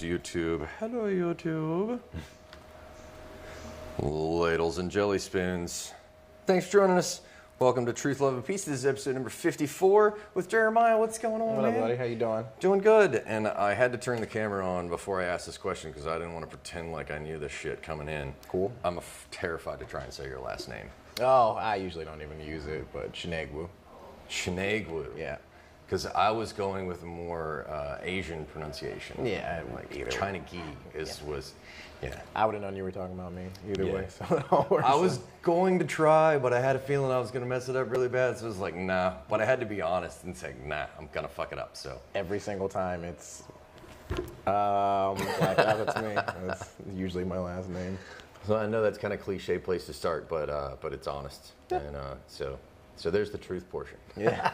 YouTube. Hello, YouTube. Ladles and jelly spoons. Thanks for joining us. Welcome to Truth, Love, and Peace. This is episode number 54 with Jeremiah. What's going on, What up, man? buddy? How you doing? Doing good. And I had to turn the camera on before I asked this question because I didn't want to pretend like I knew this shit coming in. Cool. I'm terrified to try and say your last name. Oh, I usually don't even use it, but Chinegwu. Chinegwu. Yeah. Because I was going with a more Asian pronunciation. Yeah, like either Chinegwu was. I would have known you were talking about me either Yeah. way. So it all works I was out. going to try, but I had a feeling I was going to mess it up really bad. So I was like, nah. But I had to be honest and say, nah, I'm going to fuck it up. So Every single time it's that's me. That's usually my last name. So I know that's kind of cliche place to start, but it's honest. Yeah. And so there's the truth portion. Yeah.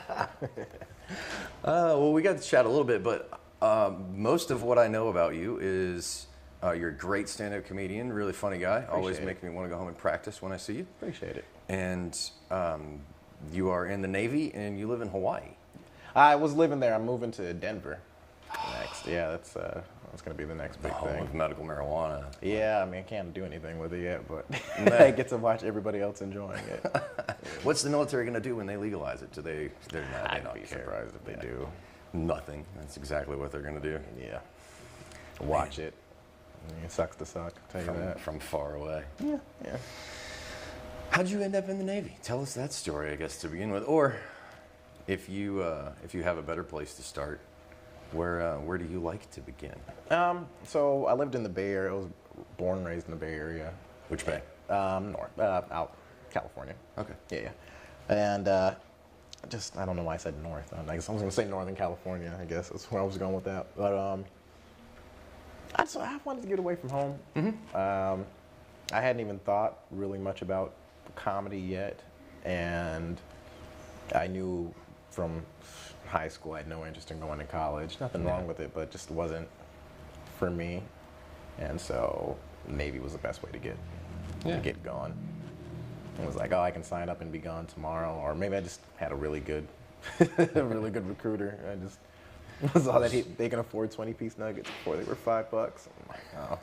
Well, we got to chat a little bit, but most of what I know about you is you're a great stand-up comedian, really funny guy. Always make me want to go home and practice when I see you. Appreciate it. And you are in the Navy and you live in Hawaii. I was living there. I'm moving to Denver next. Yeah, that's going to be the next big Home thing. of medical marijuana. Yeah, I mean, I can't do anything with it yet, but I get to watch everybody else enjoying it. What's the military going to do when they legalize it? They're not, I'd not be care. surprised if they do. Nothing. That's exactly what they're going to do. Yeah. Watch it. It sucks to suck, I'll tell you that. From far away. Yeah, yeah. How'd you end up in the Navy? Tell us that story, I guess, to begin with. Or if you have a better place to start, where do you like to begin? So I lived in the Bay Area. I was born and raised in the Bay Area. Which bay? North, out California. Okay. Yeah. And I don't know why I said north. I guess I was going to say Northern California, I guess. That's where I was going with that. But I wanted to get away from home. Mm-hmm. I hadn't even thought really much about comedy yet. And I knew from high school I had no interest in going to college. Nothing wrong with it, but it just wasn't for me. And so Navy was the best way to get going. It was like, oh, I can sign up and be gone tomorrow, or maybe I just had a really good recruiter. I just saw that they can afford 20-piece nuggets before they were $5. I'm like, oh,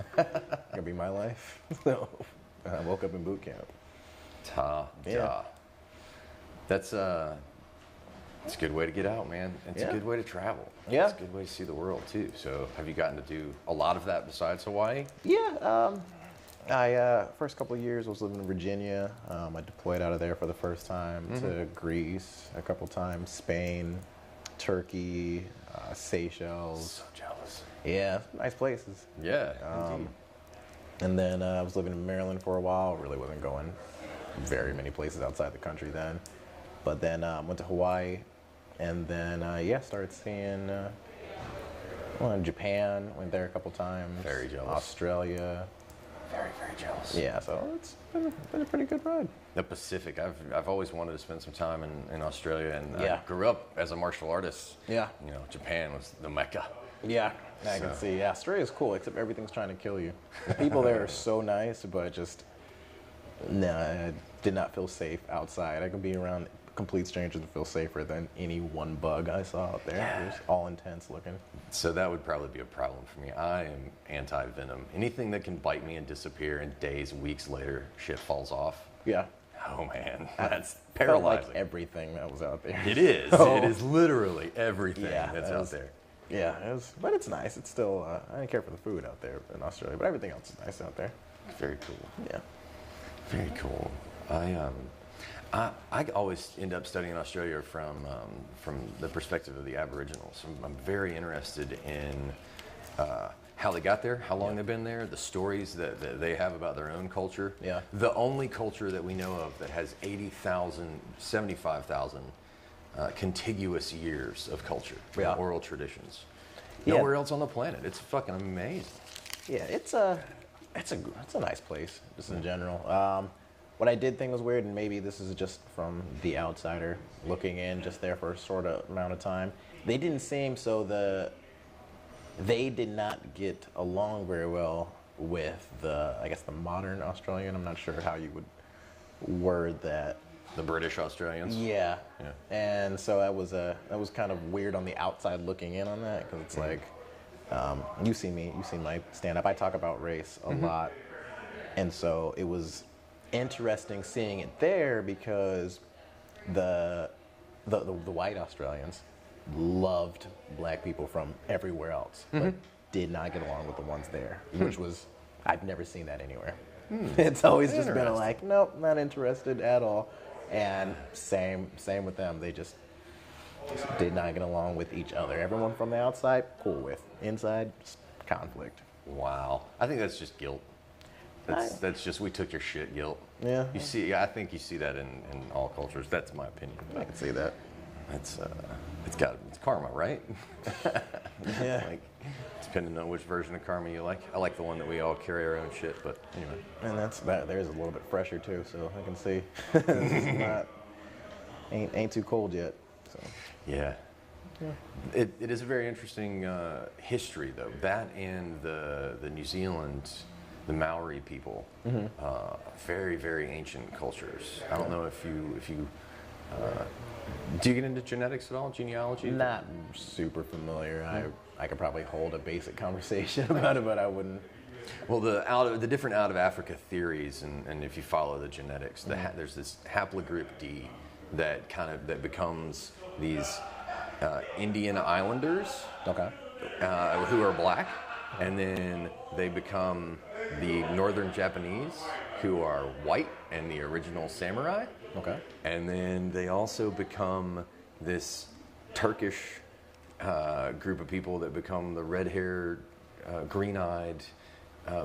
gonna be my life. So I woke up in boot camp. Yeah. That's a good way to get out, man. It's a good way to travel. Yeah. It's a good way to see the world too. So have you gotten to do a lot of that besides Hawaii? Yeah. I first couple of years I was living in Virginia. I deployed out of there for the first time to Greece a couple times, Spain, Turkey, Seychelles. So jealous. Yeah, nice places. Yeah. Indeed. And then I was living in Maryland for a while. Really wasn't going very many places outside the country then. But then went to Hawaii, and then started seeing Japan. Went there a couple times. Very jealous. Australia. Very, very jealous. Yeah, so it's been a pretty good ride. The Pacific. I've always wanted to spend some time in Australia, and Yeah. I grew up as a martial artist. Yeah. You know, Japan was the mecca. Yeah, I can see. Yeah, Australia's cool, except everything's trying to kill you. The people there are so nice, but just, I did not feel safe outside. I could be around complete strangers and feel safer than any one bug I saw out there. Yeah. It was all intense looking. So that would probably be a problem for me. I am anti-venom. Anything that can bite me and disappear, and days, weeks later, shit falls off. Yeah. Oh man, that's Felt paralyzing. like everything that was out there. It is. Oh. It is literally everything Yeah, that's that out was- there. Yeah, but it's nice. It's still, I didn't care for the food out there in Australia, but everything else is nice out there. Very cool. Yeah. Very cool. I always end up studying Australia from the perspective of the Aboriginals. I'm very interested in how they got there, how long they've been there, the stories that they have about their own culture. Yeah. The only culture that we know of that has 75,000 contiguous years of culture, Yeah. oral traditions. Yeah. Nowhere else on the planet. It's fucking amazing. Yeah, it's a nice place, just in general. What I did think was weird, and maybe this is just from the outsider looking in, just there for a sort of amount of time. They didn't seem they did not get along very well with the modern Australian. I'm not sure how you would word that. The British Australians. Yeah. Yeah. And so that was kind of weird on the outside looking in on that, because it's like, You see me, you see my stand-up. I talk about race a lot. And so it was interesting seeing it there because the white Australians loved black people from everywhere else, but did not get along with the ones there, which was, I've never seen that anywhere. It's always just been like, nope, not interested at all. And same with them. They just did not get along with each other. Everyone from the outside, cool with. Inside, just conflict. Wow. I think that's just guilt. That's just, we took your shit guilt. Yeah. I think you see that in all cultures. That's my opinion. I can see that. It's karma, right? Yeah. Like, depending on which version of karma you like. I like the one that we all carry our own shit, but anyway. And theirs is a little bit fresher too, so I can see it's not ain't too cold yet. So Yeah. It is a very interesting history, though. That and the New Zealand, the Maori people, very, very ancient cultures. I don't know if you do you get into genetics at all, genealogy? Not super familiar. I could probably hold a basic conversation about it, but I wouldn't. Well, the different out of Africa theories, and if you follow the genetics, there's this haplogroup D that becomes these Indian islanders, who are black, and then they become the northern Japanese, who are white and the original samurai. Okay. And then they also become this Turkish group of people that become the red-haired, green-eyed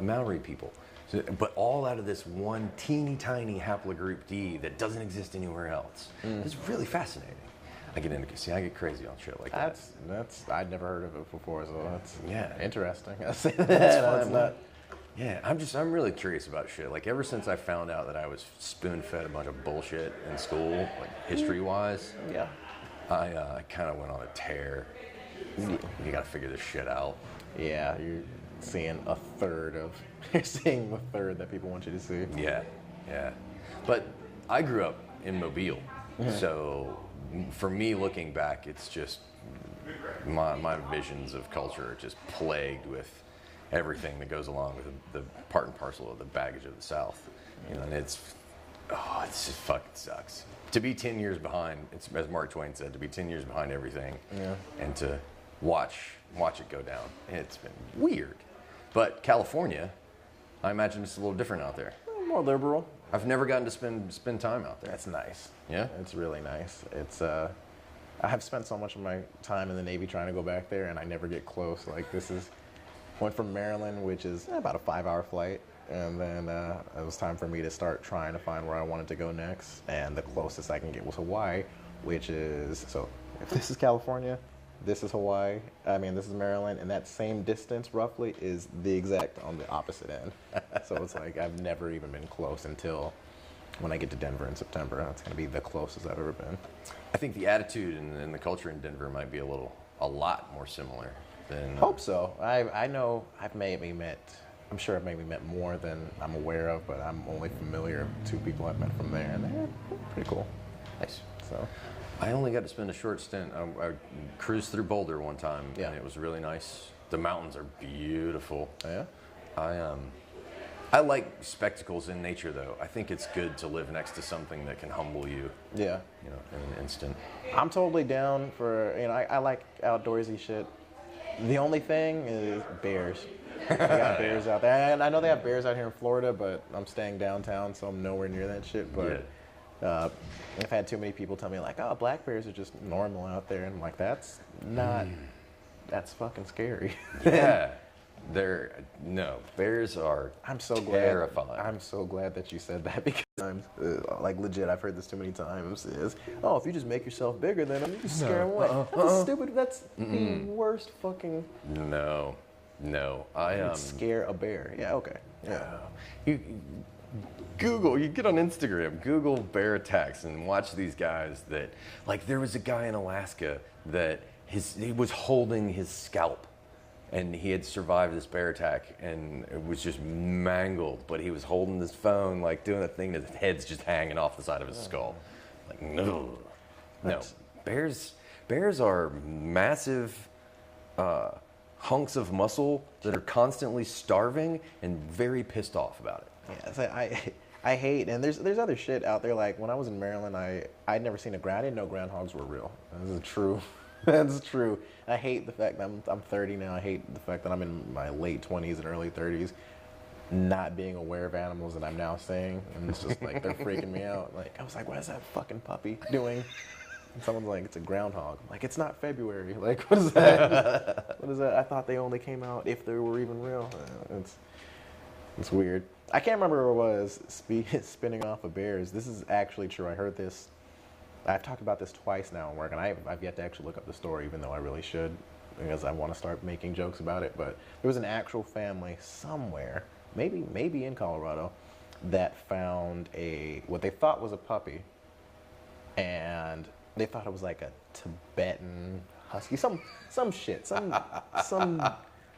Maori people. So, but all out of this one teeny tiny haplogroup D that doesn't exist anywhere else. It's really fascinating. I get crazy on shit like that. That's I'd never heard of it before, so that's interesting. I say that. That's fun. Yeah, I'm really curious about shit. Like, ever since I found out that I was spoon-fed a bunch of bullshit in school, like history-wise, I kind of went on a tear. You gotta figure this shit out. Yeah, you're seeing a third that people want you to see. Yeah. But I grew up in Mobile, so for me, looking back, it's just my visions of culture are just plagued with everything that goes along with the part and parcel of the baggage of the South. And it's just fucking sucks. To be 10 years behind, it's, as Mark Twain said, to be 10 years behind everything and to watch it go down. It's been weird. But California, I imagine it's a little different out there. More liberal. I've never gotten to spend time out there. That's nice. Yeah? It's really nice. It's I have spent so much of my time in the Navy trying to go back there, and I never get close. Like, went from Maryland, which is about a 5-hour flight, and then it was time for me to start trying to find where I wanted to go next, and the closest I can get was Hawaii, which is, so if this is California, this is Hawaii, this is Maryland, and that same distance roughly is the exact on the opposite end. So it's like I've never even been close until when I get to Denver in September. That's going to be the closest I've ever been. I think the attitude and the culture in Denver might be a lot more similar than... Hope so. I know I'm sure I've maybe met more than I'm aware of, but I'm only familiar with 2 people I've met from there, and they're pretty cool. Nice. So, I only got to spend a short stint. I cruised through Boulder one time, and it was really nice. The mountains are beautiful. Yeah? I like spectacles in nature, though. I think it's good to live next to something that can humble you. Yeah. In an instant. I'm totally down for, I like outdoorsy shit. The only thing is bears. They got bears out there. And I know they have bears out here in Florida, but I'm staying downtown, so I'm nowhere near that shit. But I've had too many people tell me, like, oh, black bears are just normal out there. And I'm like, that's that's fucking scary. Yeah. Bears are terrifying. I'm so glad that you said that, because like legit, I've heard this too many times, is, oh, if you just make yourself bigger than them, you just scare them away. That's stupid. That's the worst fucking... No. I scare a bear. Yeah, okay. Yeah. You get on Instagram, Google bear attacks, and watch these guys that, like, there was a guy in Alaska that he was holding his scalp, and he had survived this bear attack, and it was just mangled, but he was holding his phone, like doing a thing, and his head's just hanging off the side of his skull. Like, no. Bears are massive hunks of muscle that are constantly starving and very pissed off about it. Yeah, so I hate, and there's other shit out there. Like when I was in Maryland, I'd never seen I didn't know groundhogs were real. This is true. That's true. I hate the fact that I'm 30 now. I hate the fact that I'm in my late 20s and early 30s, not being aware of animals that I'm now seeing, and it's just like they're freaking me out. Like I was like, what is that fucking puppy doing? And someone's like, it's a groundhog. I'm like, it's not February. Like, what is that? What is that? I thought they only came out if they were even real. It's weird. I can't remember where it was. Spinning off of bears. This is actually true. I heard this. I've talked about this twice now in work, and I've yet to actually look up the story, even though I really should, because I want to start making jokes about it. But there was an actual family somewhere, maybe in Colorado, that found what they thought was a puppy, and they thought it was like a Tibetan husky, some shit,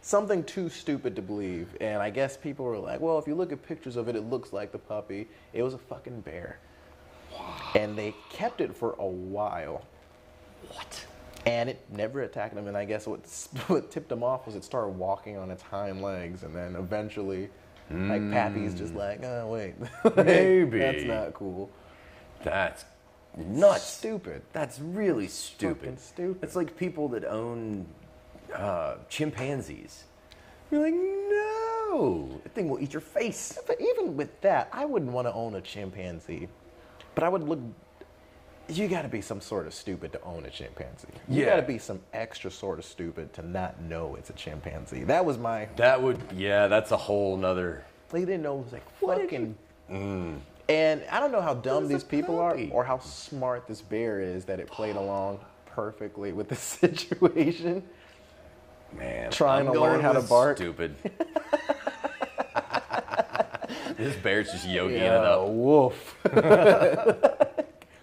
something too stupid to believe. And I guess people were like, well, if you look at pictures of it, it looks like the puppy. It was a fucking bear. And they kept it for a while. What? And it never attacked them. And I guess what tipped them off was it started walking on its hind legs. And then eventually, like, Pappy's just like, oh, wait. Like, maybe. That's not cool. That's nuts. Stupid. That's really stupid. Fucking stupid. It's like people that own chimpanzees. You're like, no. That thing will eat your face. But even with that, I wouldn't want to own a chimpanzee. But I would look. You got to be some sort of stupid to own a chimpanzee. You got to be some extra sort of stupid to not know it's a chimpanzee. That was my. That's a whole nother. They didn't know it was like fucking. And I don't know how dumb these people are or how smart this bear is that it played along perfectly with the situation. Man, trying to learn how to bark. Stupid. This bear's just yogiing it up. Woof.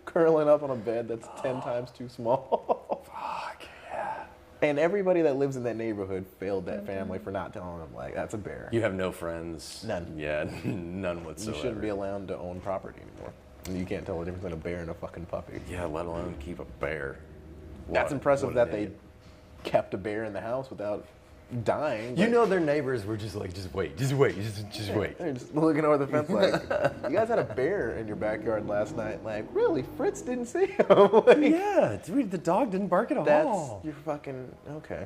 Curling up on a bed that's 10 times too small. Fuck, yeah. And everybody that lives in that neighborhood failed that family for not telling them, like, that's a bear. You have no friends? None. Yeah, none whatsoever. You shouldn't be allowed to own property anymore. You can't tell the difference between a bear and a fucking puppy. Yeah, let alone keep a bear. That's impressive that they kept a bear in the house without dying. You know their neighbors were just like, just wait. They're just looking over the fence like, you guys had a bear in your backyard last night. Like, really? Fritz didn't see him? Like, yeah, dude, the dog didn't bark at all. That's, you're fucking, okay.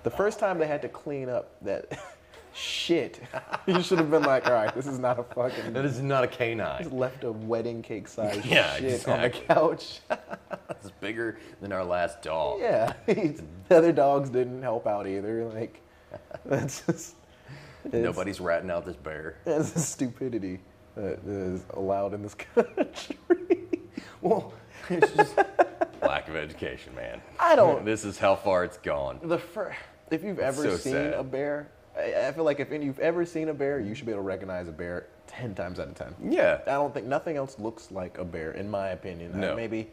The first time they had to clean up that shit, you should have been like, all right, this is not a fucking... That is not a canine. Just left a wedding cake size yeah, shit exactly. on the couch. It's bigger than our last dog. Yeah, the other dogs didn't help out either. Like, that's just... Nobody's ratting out this bear. That's the stupidity that is allowed in this country. Well, it's just lack of education, man. I don't... This is how far it's gone. If you've ever seen sad. a bear, I feel like if you've ever seen a bear, you should be able to recognize a bear 10 times out of 10. Yeah. I don't think nothing else looks like a bear, in my opinion. No. Maybe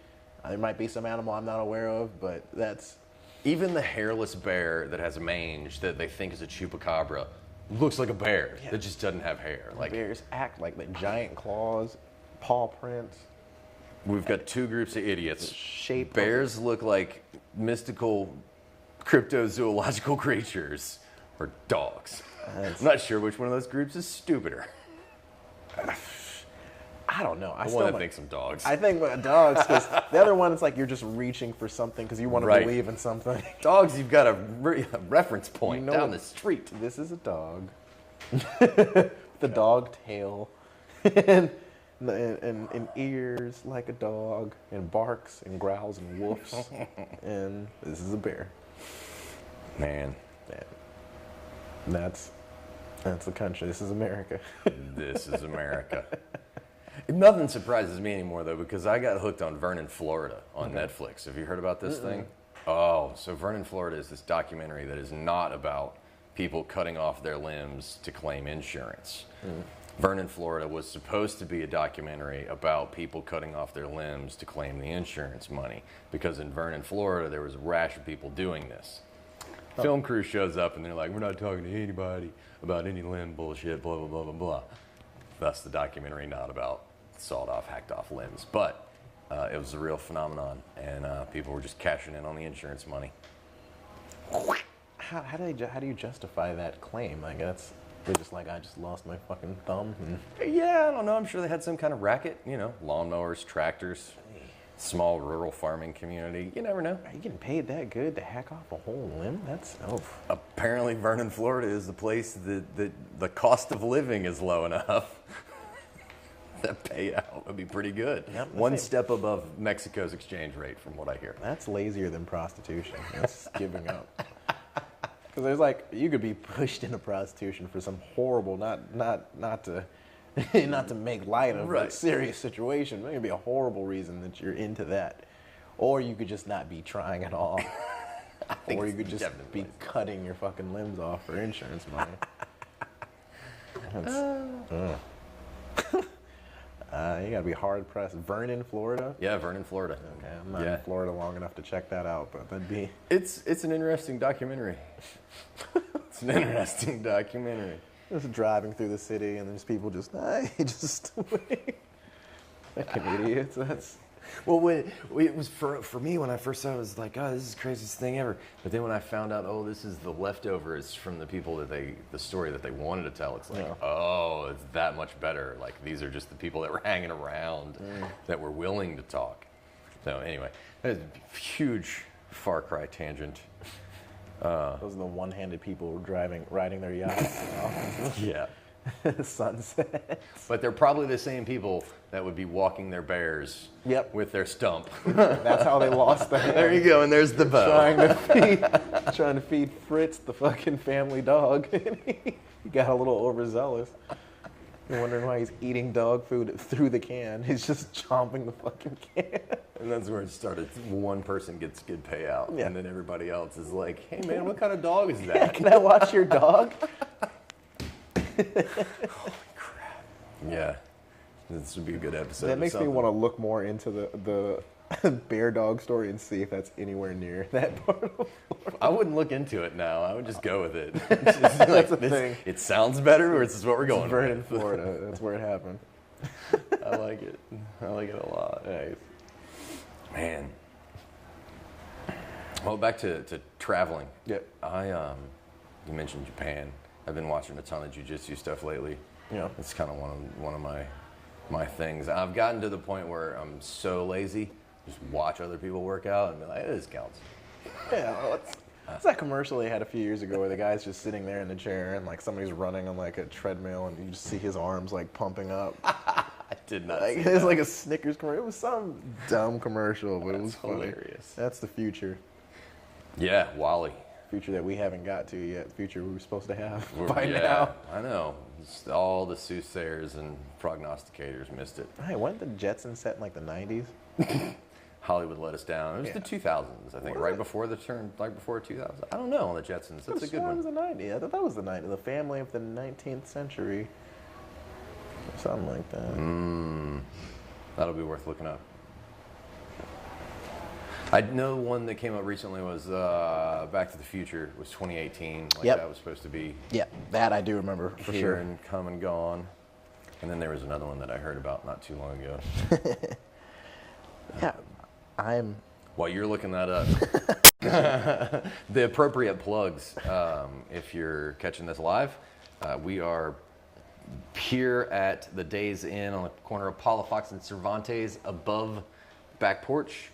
there might be some animal I'm not aware of, but that's... Even the hairless bear that has a mange that they think is a chupacabra looks like a bear that just doesn't have hair. Like bears act like the giant claws, paw prints. We've got two groups of idiots. Shape Bears look like mystical cryptozoological creatures, or dogs. I'm not sure which one of those groups is stupider. I don't know. I want to think some dogs. I think dogs, because the other one, it's like you're just reaching for something because you want to believe in something. Dogs, you've got a reference point down the street. This is a dog. The dog tail. and ears like a dog, and barks and growls and woofs. And this is a bear. Man. That's the country. This is America. This is America. Nothing surprises me anymore, though, because I got hooked on Vernon Florida on Netflix. Have you heard about this thing? Oh, so Vernon Florida is this documentary that is not about people cutting off their limbs to claim insurance. Vernon Florida was supposed to be a documentary about people cutting off their limbs to claim the insurance money, because in Vernon, Florida, there was a rash of people doing this. Film crew shows up and they're like, we're not talking to anybody about any limb bullshit, blah, blah, blah, blah, blah. Thus the documentary not about sawed off, hacked off limbs. But it was a real phenomenon, and people were just cashing in on the insurance money. how do you justify that claim? Like they're just like, I just lost my fucking thumb. And Yeah, I don't know. I'm sure they had some kind of racket. You know, lawnmowers, tractors, small rural farming community. You never know. are you getting paid that good to hack off a whole limb? That's Apparently, Vernon, Florida is the place that the cost of living is low enough. That payout would be pretty good. Yep, One step above Mexico's exchange rate, from what I hear. That's lazier than prostitution. That's giving up. Because there's like, you could be pushed into prostitution for some horrible, not to not to make light of a serious situation. There could be a horrible reason that you're into that, or you could just not be trying at all, or you could just be cutting your fucking limbs off for insurance money. You gotta be hard pressed. Vernon, Florida. Yeah, Vernon, Florida. Okay, I'm not in Florida long enough to check that out, but that'd be. It's an interesting documentary. It's an interesting documentary. Just driving through the city and there's people just, fucking idiots. That's. Well, it was for me when I first saw it, it was like, oh, this is the craziest thing ever. But then when I found out, oh, this is the leftovers from the people the story that they wanted to tell, it's like, oh, it's that much better. Like, these are just the people that were hanging around that were willing to talk. So anyway, that is a huge Far Cry tangent. Those are the one-handed people riding their yachts. Yeah. Sunset. But they're probably the same people that would be walking their bears with their stump. That's how they lost the hand. There you go, and there's the bow. Trying to feed Fritz, the fucking family dog. He got a little overzealous. You're wondering why he's eating dog food through the can. He's just chomping the fucking can. And that's where it started. One person gets good payout, and then everybody else is like, hey man, what kind of dog is that? Can I watch your dog? Holy crap. Yeah. This would be a good episode. That makes me want to look more into the bear dog story and see if that's anywhere near that part of Florida. I wouldn't look into it now. I would just go with it. That's the thing. It sounds better, or this is what we're going with. Vernon, Florida. That's where it happened. I like it. I like it a lot. Nice. Man. Well, back to traveling. Yep. You mentioned Japan. I've been watching a ton of jiu-jitsu stuff lately. Yeah. It's kind of one of my things. I've gotten to the point where I'm so lazy, just watch other people work out and be like, this counts. Yeah, well, it's that commercial they had a few years ago where the guy's just sitting there in the chair and like somebody's running on like a treadmill and you just see his arms like pumping up. I did not see It was that. like a Snickers commercial. It was some dumb commercial, but it was funny. Hilarious. That's the future. Yeah, Wally. Future that we haven't got to yet. The future we were supposed to have by now. I know. Just all the soothsayers and prognosticators missed it. Hey, wasn't the Jetsons set in like the 90s? Hollywood let us down. It was the 2000s, I think, right before 2000. I don't know on the Jetsons. That's a good It one. was the 90s. I thought that was the 90s. The family of the 19th century. Something like that. That'll be worth looking up. I know one that came up recently was Back to the Future. It was 2018. That was supposed to be. Yeah, that I do remember for here sure. and come and gone. And then there was another one that I heard about not too long ago. Yeah, I'm. While you're looking that up, the appropriate plugs, if you're catching this live, we are here at the Days Inn on the corner of Palafox and Cervantes above Back Porch,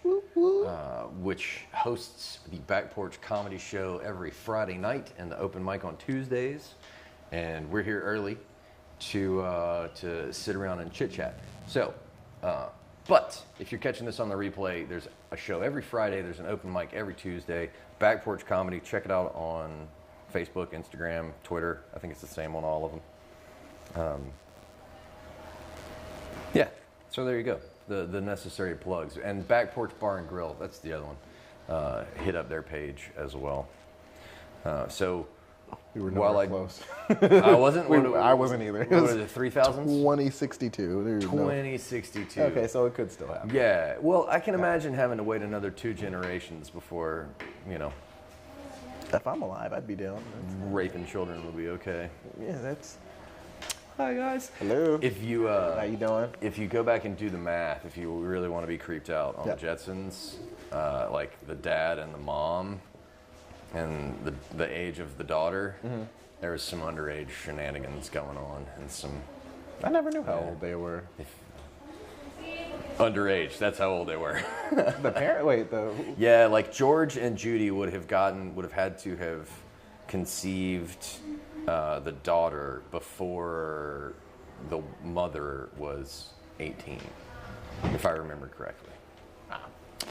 which hosts the Back Porch Comedy Show every Friday night and the open mic on Tuesdays. And we're here early to sit around and chit chat. So, but if you're catching this on the replay, there's a show every Friday. There's an open mic every Tuesday. Back Porch Comedy. Check it out on Facebook, Instagram, Twitter. I think it's the same on all of them. Yeah. So there you go. The necessary plugs. And Back Porch Bar and Grill. That's the other one. Hit up their page as well. So. We were nowhere close. I wasn't. I wasn't either. What was it? 3000s. 2062. 2062. Okay, so it could still happen. Yeah. Well, I can imagine having to wait another 2 generations before, If I'm alive, I'd be down. raping children will be okay. Yeah, that's. Hi guys. Hello. If you How you doing? if you go back and do the math, if you really want to be creeped out on the Jetsons, like the dad and the mom, and the age of the daughter, there was some underage shenanigans going on, and some I never knew how old they were. underage. That's how old they were. The parent, Yeah, like George and Judy would have had to have conceived the daughter before the mother was 18, if I remember correctly.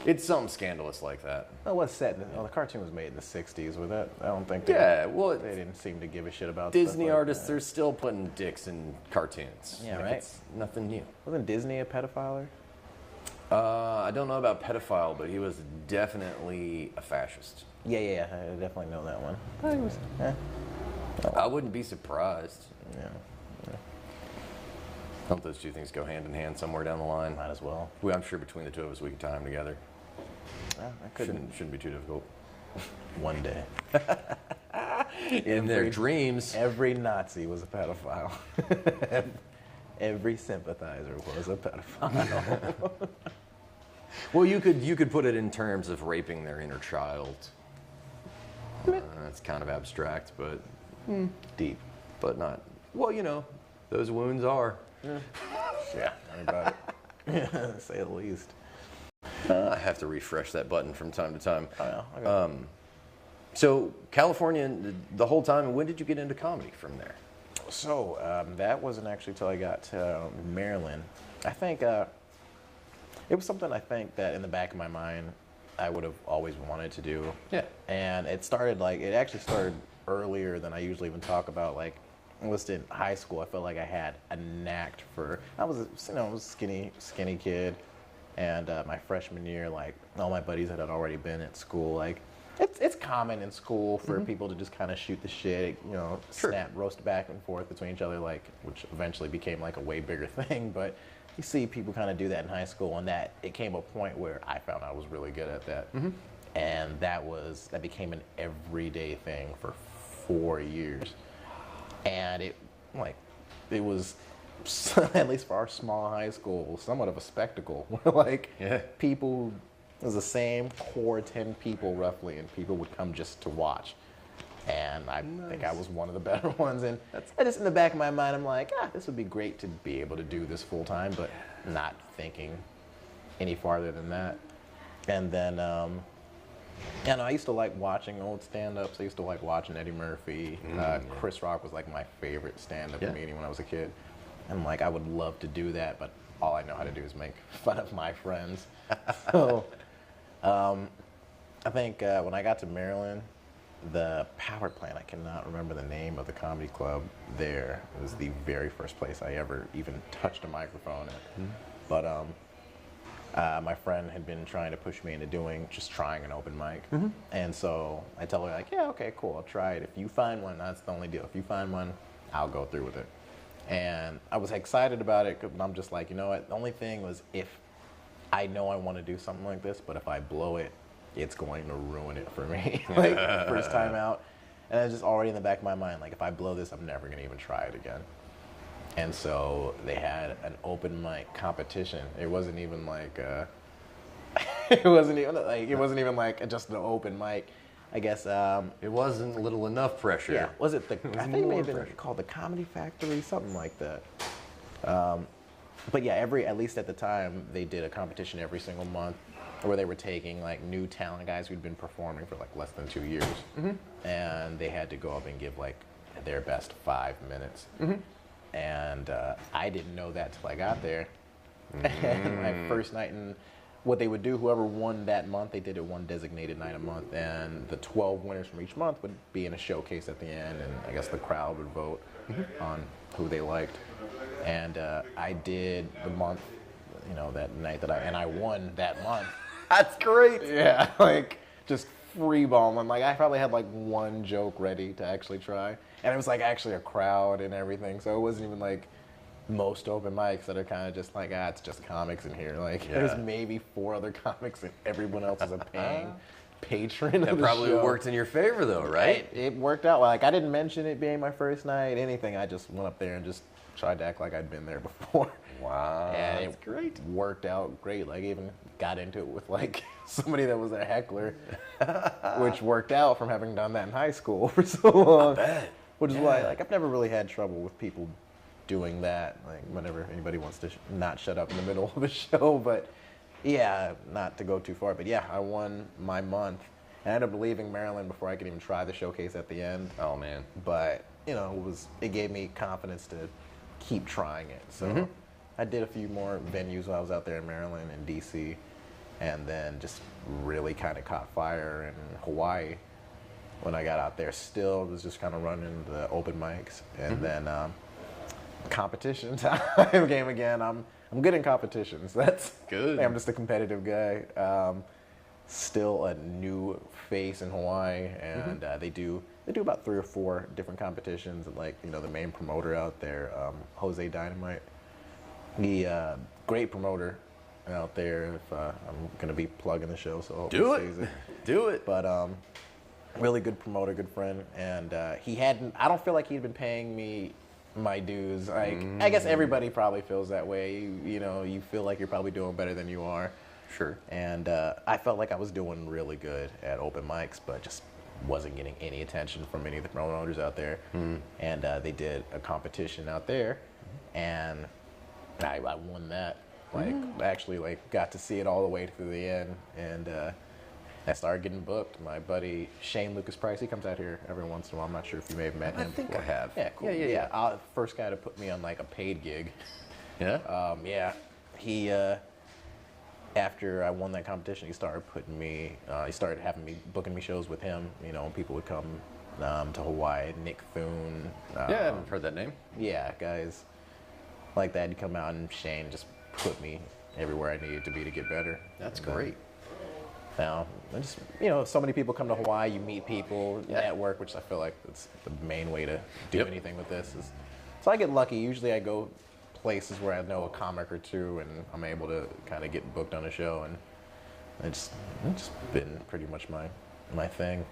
It's something scandalous like that. Oh, what's set? The cartoon was made in the '60s. With that, I don't think. Well, they didn't seem to give a shit about Disney stuff like artists that. are still putting dicks in cartoons. Yeah, Like, right. It's nothing new. Wasn't Disney a pedophile? I don't know about pedophile, but he was definitely a fascist. Yeah, I definitely know that one. He was, I wouldn't be surprised. yeah, I hope those two things go hand in hand somewhere down the line. might as well. I'm sure between the two of us we can tie them together. I couldn't. Shouldn't be too difficult. One day. In their dreams. Every Nazi was a pedophile. Every sympathizer was a pedophile. Well, you could put it in terms of raping their inner child. It's kind of abstract, but Deep. but not. Well, those wounds are. Yeah, about it. Say the least. I have to refresh that button from time to time. Oh, yeah. Okay. So California, the whole time. When did you get into comedy from there? So that wasn't actually till I got to Maryland. I think it was something I think that in the back of my mind I would have always wanted to do. Yeah. And it actually started earlier than I usually even talk about. Like, I was in high school. I felt like I had a knack for. I was a skinny kid, and my freshman year, like all my buddies that had already been at school, like. It's common in school for people to just kind of shoot the shit, Sure. roast back and forth between each other, like, which eventually became like a way bigger thing. But you see people kind of do that in high school, and that it came a point where I found I was really good at that, and that became an everyday thing for 4 years, and it was at least for our small high school somewhat of a spectacle. People. It was the same core 10 people roughly, and people would come just to watch. And I think I was one of the better ones. And just in the back of my mind, I'm like, this would be great to be able to do this full time, but not thinking any farther than that. And then, I used to like watching old stand-ups. I used to like watching Eddie Murphy. Chris Rock was like my favorite stand-up comedian when I was a kid. And I would love to do that, but all I know how to do is make fun of my friends. So. I think when I got to Maryland, the power plant, I cannot remember the name of the comedy club there. It was the very first place I ever even touched a microphone at. But my friend had been trying to push me into trying an open mic. And so I tell her, yeah, okay, cool, I'll try it. If you find one, that's the only deal. If you find one, I'll go through with it. And I was excited about it, but I'm just like, you know what? The only thing was if I know I want to do something like this, but if I blow it, it's going to ruin it for me. First time out. And it's just already in the back of my mind, if I blow this, I'm never going to even try it again. And so they had an open mic competition. It wasn't even just an open mic. I guess It wasn't little enough pressure. yeah. Was it the? I think it may have been pressure. called the Comedy Factory, something like that. But yeah, at least at the time, they did a competition every single month where they were taking new talent guys who'd been performing for less than 2 years, and they had to go up and give their best 5 minutes. And I didn't know that till I got there. And my first night, and what they would do, whoever won that month, they did it one designated night a month, and the 12 winners from each month would be in a showcase at the end, and I guess the crowd would vote on who they liked. And I did the month, that night and I won that month. That's great. Yeah, just free balling. I probably had one joke ready to actually try, and it was actually a crowd and everything, so it wasn't even most open mics that are kind of just it's just comics in here. There's maybe 4 other comics and everyone else is a paying patron That of the probably show. worked in your favor, though, right? It worked out. Like, I didn't mention it being my first night, anything. I just went up there and just tried to act like I'd been there before. Wow, And that's it great. worked out great. Like, even got into it with like somebody that was a heckler, which worked out from having done that in high school for so long. Which is why, like, I've never really had trouble with people doing that. Like, whenever anybody wants to not shut up in the middle of a show, but yeah, not to go too far. But yeah, I won my month. And I ended up leaving Maryland before I could even try the showcase at the end. Oh man. But you know, it gave me confidence to keep trying it. So I did a few more venues while I was out there in Maryland and DC, and then just really kind of caught fire in Hawaii when I got out there. Still was just kind of running the open mics, and then competition time came again. I'm good in competitions. That's good. I'm just a competitive guy. Still a new face in Hawaii, and they do about 3 or 4 different competitions. Like, you know, the main promoter out there, Jose Dynamite, he great promoter out there. If I'm gonna be plugging the show, so Do it. Do it. But really good promoter, good friend, and he hadn't. I don't feel like he'd been paying me my dues. Like, I guess everybody probably feels that way. You know, you feel like you're probably doing better than you are. Sure. And I felt like I was doing really good at open mics, but just wasn't getting any attention from any of the promoters out there. And they did a competition out there, and I won that. Like, actually, like, got to see it all the way through the end, and I started getting booked. My buddy Shane Lucas Price, he comes out here every once in a while. I'm not sure if you may have met him. I think before. I have. Yeah, cool. Yeah. First guy to put me on like a paid gig. Yeah. Yeah, he after I won that competition, he started having me booking me shows with him. You know, people would come to Hawaii. Nick Thune. Yeah, I've heard that name. Yeah, guys like that. He'd come out, and Shane just put me everywhere I needed to be to get better. That's great. Now, just, you know, so many people come to Hawaii. You meet people, network, which I feel like that's the main way to do anything with this. So I get lucky. Usually, I go places where I know a comic or two, and I'm able to kind of get booked on a show, and it's been pretty much my thing.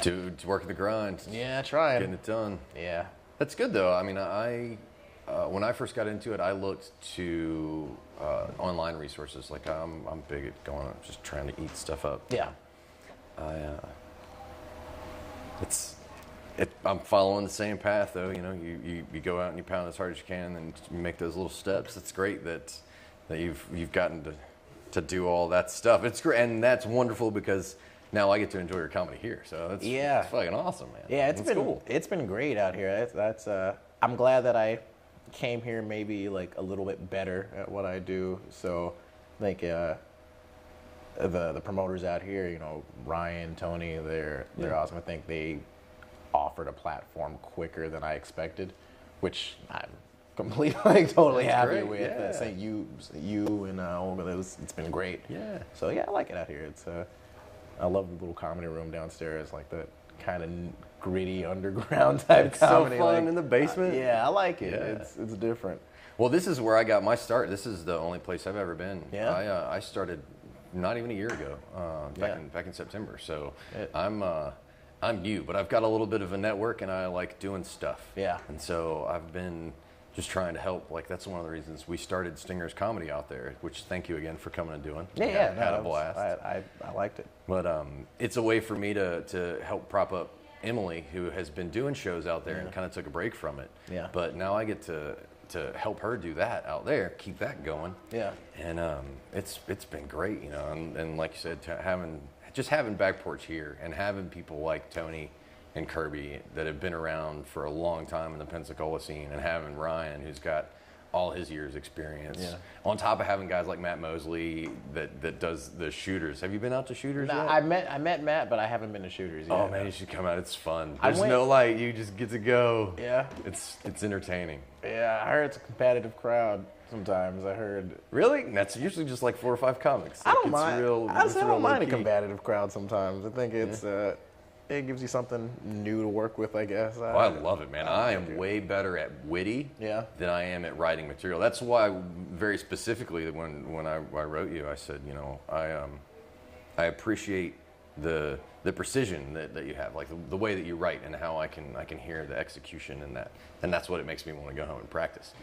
Dude, working the grind. Yeah, trying. Getting it done. Yeah. That's good though. I mean, when I first got into it, I looked to online resources. Like, I'm big at just trying to eat stuff up. Yeah. I'm following the same path though. You know, you go out and you pound as hard as you can, and you make those little steps. It's great that you've gotten to do all that stuff. It's great, and that's wonderful because now I get to enjoy your comedy here. So it's fucking awesome, man. Yeah, cool. It's been great out here. That's I'm glad that I came here maybe like a little bit better at what I do. So, like the promoters out here, you know, Ryan, Tony, they're awesome. I think they offered a platform quicker than I expected, which I'm completely totally happy great. with. Yeah. Saying you and Olga, it's been great. Yeah. So yeah, I like it out here. It's I love the little comedy room downstairs, like the kind of gritty underground type It's comedy. so fun like, in the basement. Yeah, I like it. Yeah. It's different. Well, this is where I got my start. This is the only place I've ever been. Yeah? I started not even a year ago, back in September. So I'm new, but I've got a little bit of a network, and I like doing stuff. Yeah. And so I've been just trying to help. Like, that's one of the reasons we started Stinger's Comedy out there, which thank you again for coming and doing. Had a blast. I liked it. But it's a way for me to help prop up Emily, who has been doing shows out there and kind of took a break from it. Yeah. But now I get to help her do that out there, keep that going. Yeah. And it's been great, you know. And like you said, having Back Porch here and having people like Tony and Kirby that have been around for a long time in the Pensacola scene, and having Ryan, who's got all his years experience, on top of having guys like Matt Mosley that does the Shooters. Have you been out to Shooters yet? I met Matt, but I haven't been to Shooters yet. Oh man, you should come out. It's fun. There's no light. You just get to go. Yeah. It's entertaining. Yeah, I heard it's a competitive crowd sometimes. I heard. Really? That's usually just like 4 or 5 comics. I don't mind. I don't mind a low-key. combative crowd sometimes. I think it's it gives you something new to work with, I guess. Oh, I love it, man. I am way better at witty than I am at writing material. That's why, very specifically, when I wrote you, I said, you know, I appreciate the precision that you have, like the way that you write and how I can hear the execution in that, and that's what it makes me want to go home and practice.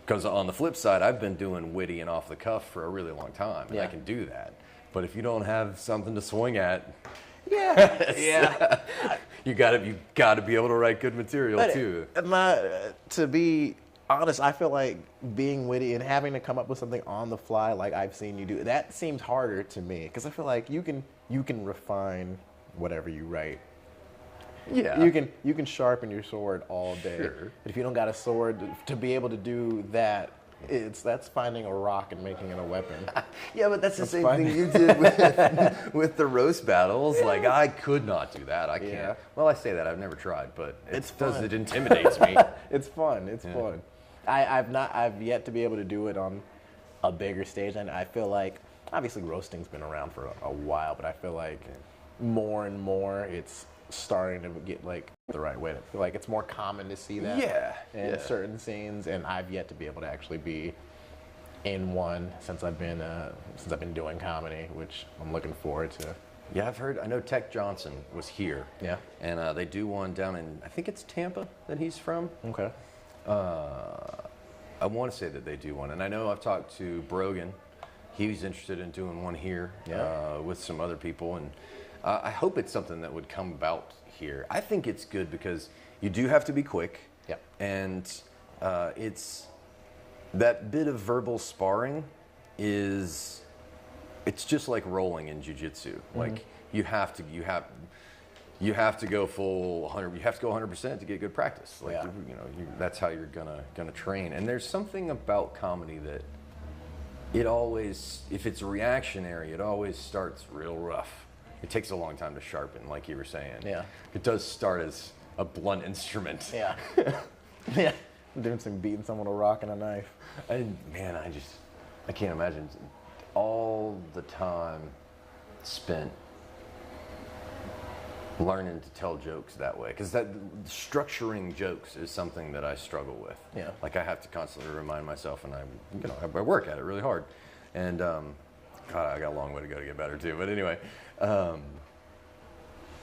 Because on the flip side, I've been doing witty and off the cuff for a really long time, and I can do that. But if you don't have something to swing at, you gotta be able to write good material too. To be honest, I feel like being witty and having to come up with something on the fly, like I've seen you do, that seems harder to me because I feel like you can refine whatever you write. Yeah, you can sharpen your sword all day. Sure. But if you don't got a sword to be able to do that, that's finding a rock and making it a weapon. Yeah, but that's the same thing you did with the roast battles. Like, I could not do that. I can't. Yeah. Well, I say that. I've never tried, but fun. It intimidates me. It's fun. It's fun. I've yet to be able to do it on a bigger stage, and I feel like, obviously roasting's been around for a while, but I feel like more and more it's starting to get like the right way. I feel like it's more common to see that in certain scenes, and I've yet to be able to actually be in one since I've been doing comedy, which I'm looking forward to. Yeah, I know Tech Johnson was here. Yeah. And they do one down in, I think it's Tampa that he's from. Okay. I want to say that they do one. And I know I've talked to Brogan. He's interested in doing one here with some other people. And I hope it's something that would come about here. I think it's good because you do have to be quick. Yep. And it's that bit of verbal sparring it's just like rolling in jiu-jitsu. Like you have to go full 100. You have to go 100% to get good practice. Like that's how you're gonna train. And there's something about comedy that it always, if it's reactionary, it always starts real rough. It takes a long time to sharpen, like you were saying. Yeah. It does start as a blunt instrument. Yeah. Yeah. Doing some beating someone with a rock and a knife. And man, I can't imagine all the time spent learning to tell jokes that way, because that structuring jokes is something that I struggle with. Yeah. Like I have to constantly remind myself, and I work at it really hard. And God, I got a long way to go to get better too. But anyway,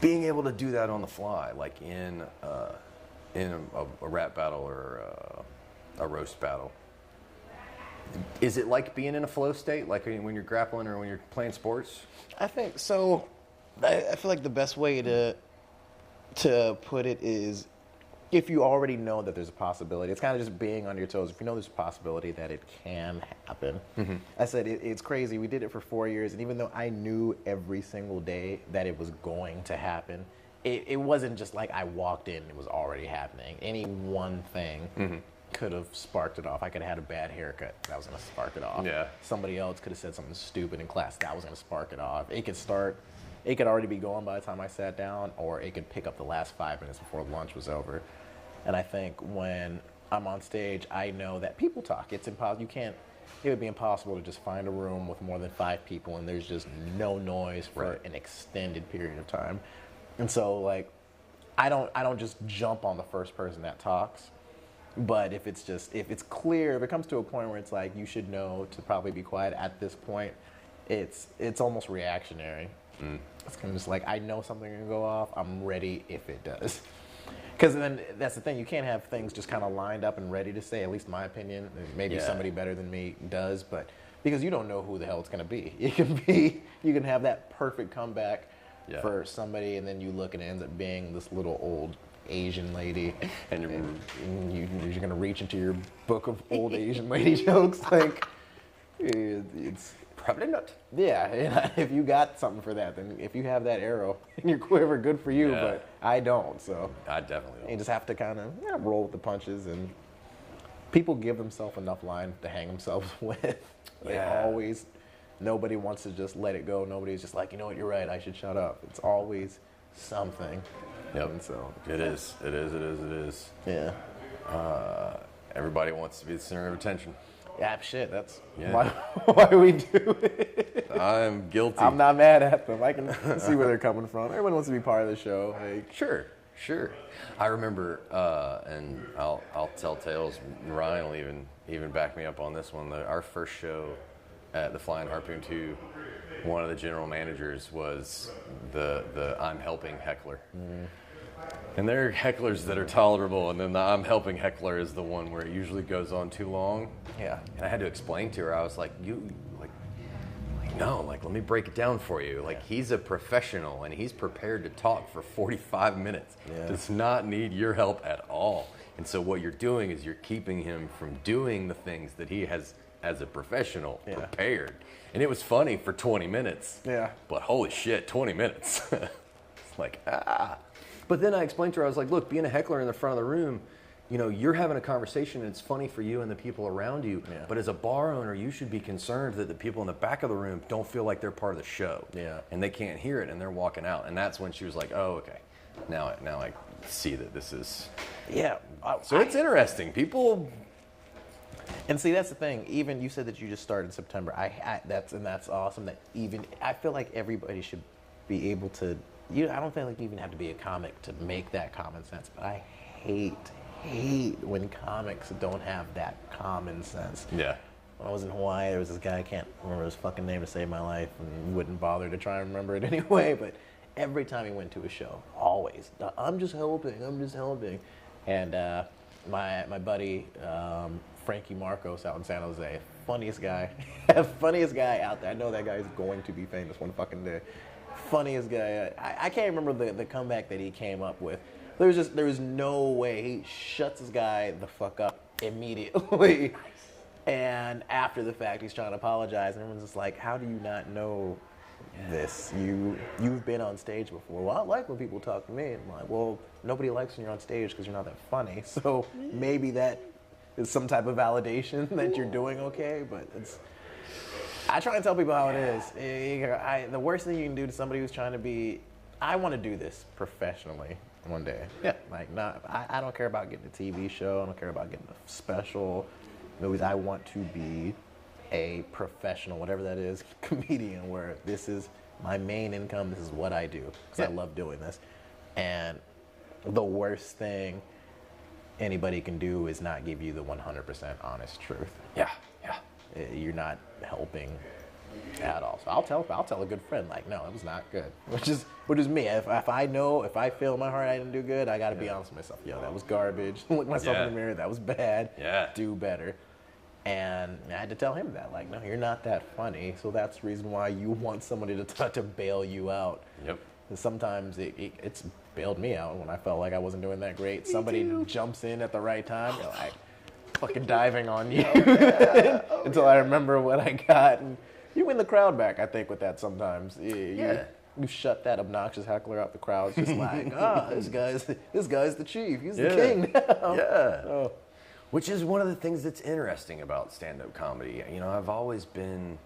being able to do that on the fly, like in a rap battle or a roast battle. Is it like being in a flow state, like when you're grappling or when you're playing sports? I think so. I feel like the best way to put it is if you already know that there's a possibility. It's kind of just being on your toes. If you know there's a possibility that it can happen. Mm-hmm. I said it's crazy. We did it for 4 years, and even though I knew every single day that it was going to happen, it wasn't just like I walked in and it was already happening. Any one thing could have sparked it off. I could have had a bad haircut. That was going to spark it off. Yeah. Somebody else could have said something stupid in class. That was going to spark it off. It could already be going by the time I sat down, or it could pick up the last 5 minutes before lunch was over. And I think when I'm on stage, I know that people talk. It's impossible. It would be impossible to just find a room with more than 5 people and there's just no noise for an extended period of time. And so, like, I don't just jump on the first person that talks. But if it's clear, if it comes to a point where it's like you should know to probably be quiet at this point, it's almost reactionary. It's kind of just like, I know something can go off. I'm ready if it does. Because then that's the thing. You can't have things just kind of lined up and ready to say, at least in my opinion. Maybe somebody better than me does, but because you don't know who the hell it's going to be. You can have that perfect comeback for somebody, and then you look and it ends up being this little old Asian lady, and you're going to reach into your book of old Asian lady jokes. Like, it's probably not. Yeah, and if you got something for that, then if you have that arrow in your quiver, good for you, but I don't, so. I definitely don't. You just have to kind of roll with the punches, and people give themselves enough line to hang themselves with. Nobody wants to just let it go. Nobody's just like, you know what, you're right, I should shut up. It's always something. Yep. And so. It is. Yeah. Everybody wants to be the center of attention. Yeah, shit, that's why we do it. I'm guilty. I'm not mad at them. I can see where they're coming from. Everyone wants to be part of the show. Like, Sure. I remember, and I'll tell tales. Ryan will even back me up on this one. Our first show at the Flying Harpoon 2, one of the general managers was the I'm helping heckler. And there are hecklers that are tolerable, and then the I'm helping heckler is the one where it usually goes on too long. Yeah. And I had to explain to her, I was like, no, let me break it down for you. He's a professional, and he's prepared to talk for 45 minutes. Yeah. Does not need your help at all. And so what you're doing is you're keeping him from doing the things that he has, as a professional, prepared. And it was funny for 20 minutes. Yeah. But holy shit, 20 minutes. It's like, But then I explained to her, I was like, look, being a heckler in the front of the room, you're having a conversation and it's funny for you and the people around you. Yeah. But as a bar owner, you should be concerned that the people in the back of the room don't feel like they're part of the show. Yeah. And they can't hear it and they're walking out. And that's when she was like, oh, okay. Now I see that this is... Yeah. So it's interesting. People... And see, that's the thing. Even you said that you just started in September. That's awesome. That even I feel like everybody should be able to... I don't feel like you even have to be a comic to make that common sense. But I hate when comics don't have that common sense. Yeah. When I was in Hawaii, there was this guy, I can't remember his fucking name to save my life, and wouldn't bother to try and remember it anyway, but every time he went to a show, always, I'm just helping. And my buddy, Frankie Marcos out in San Jose, funniest guy out there. I know that guy is going to be famous one fucking day. Funniest guy. I can't remember the comeback that he came up with. There was no way. He shuts this guy the fuck up immediately. And after the fact, he's trying to apologize, and everyone's just like, how do you not know this? You've been on stage before. Well, I like when people talk to me. I'm like, well, nobody likes when you're on stage because you're not that funny. So maybe that is some type of validation that you're doing okay, but I try and tell people how it is. The worst thing you can do to somebody who's trying to be, I want to do this professionally one day. Yeah. I don't care about getting a TV show. I don't care about getting a special movies. I want to be a professional, whatever that is, comedian, where this is my main income. This is what I do because I love doing this. And the worst thing anybody can do is not give you the 100% honest truth. Yeah. You're not helping at all. So I'll tell a good friend, like, no, it was not good. Which is me. If I feel in my heart I didn't do good, I got to be honest with myself. Yo, that was garbage. Look myself in the mirror. That was bad. Yeah. Do better. And I had to tell him that, like, no, you're not that funny. So that's the reason why you want somebody to bail you out. Yep. And sometimes it's bailed me out when I felt like I wasn't doing that great. Somebody jumps in at the right time. You're like, fucking diving on you until I remember what I got. And you win the crowd back, I think, with that sometimes. You shut that obnoxious heckler out the crowd. It's just like, this guy's the chief. He's the king now. Yeah. Oh. Which is one of the things that's interesting about stand-up comedy. I've always been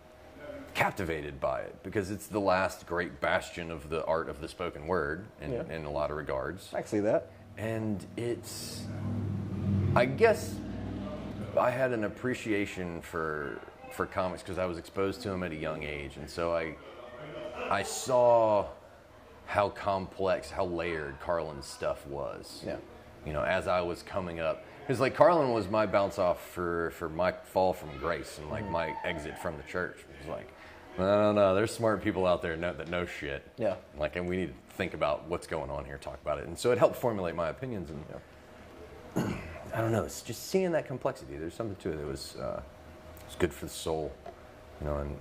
captivated by it because it's the last great bastion of the art of the spoken word in a lot of regards. I can see that. And I guess I had an appreciation for comics because I was exposed to them at a young age, and so I saw how complex, how layered Carlin's stuff was. Yeah. As I was coming up, because Carlin was my bounce off for my fall from grace and my exit from the church. It was like, no, there's smart people out there that know shit. Yeah. And we need to think about what's going on here, talk about it, and so it helped formulate my opinions and. I don't know. It's just seeing that complexity. There's something to it that was good for the soul, and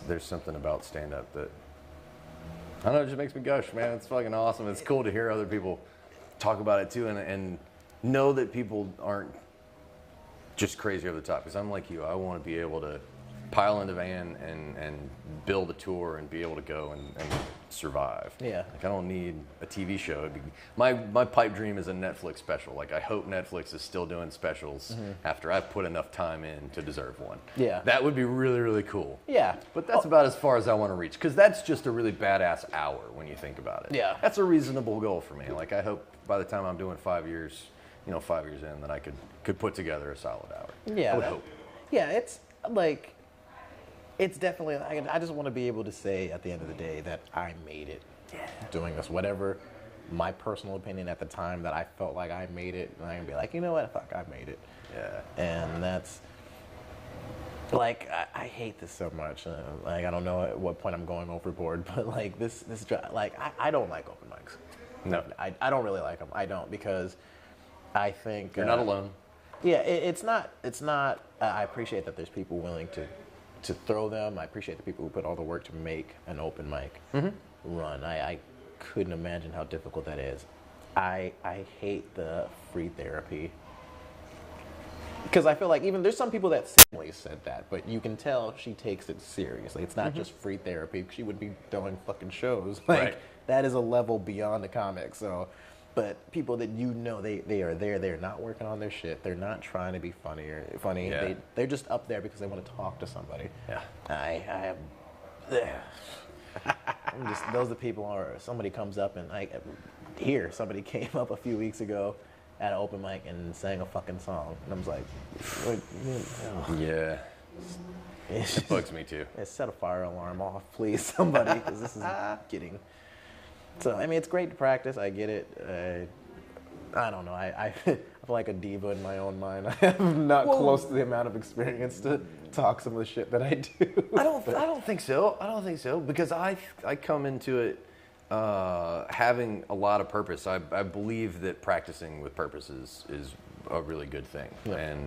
there's something about stand-up that I don't know. It just makes me gush, man. It's fucking awesome. It's cool to hear other people talk about it too, and know that people aren't just crazy over the top. Because I'm like you. I want to be able to pile in the van and build a tour and be able to go and survive. Yeah. I don't need a TV show. My pipe dream is a Netflix special. I hope Netflix is still doing specials after I've put enough time in to deserve one. Yeah. That would be really, really cool. Yeah. But that's about as far as I want to reach, because that's just a really badass hour when you think about it. Yeah. That's a reasonable goal for me. I hope by the time I'm doing 5 years, 5 years in, that I could put together a solid hour. Yeah. I would hope. Yeah, it's definitely, I just want to be able to say at the end of the day that I made it doing this, whatever my personal opinion at the time that I felt like I made it, and I can be like, you know what, fuck, I made it. Yeah. And like I hate this so much. Like I don't know at what point I'm going overboard, but like this like I don't like open mics. No. I don't really like them. I don't because I think You're not alone. Yeah, it's not. I appreciate that there's people willing to throw them. I appreciate the people who put all the work to make an open mic run. I couldn't imagine how difficult that is. I hate the free therapy. Because I feel like even there's some people that said that, but you can tell she takes it seriously. It's not just free therapy. She would be doing fucking shows. Like Right. that is a level beyond the comic. So, but people that you know they are there. They're not working on their shit. They're not trying to be funny. Yeah. They're just up there because they want to talk to somebody. Yeah. I am. I'm just those are the people. Or somebody comes up and somebody came up a few weeks ago at an open mic and sang a fucking song, and I was like, Yeah. It bugs me too. set a fire alarm off, please, somebody, because this is getting. So I mean, it's great to practice. I get it. I don't know. I feel like a diva in my own mind. I am not close to the amount of experience to talk some of the shit that I do. I don't think so. I don't think so because I come into it having a lot of purpose. I believe that practicing with purpose is a really good thing. Yeah.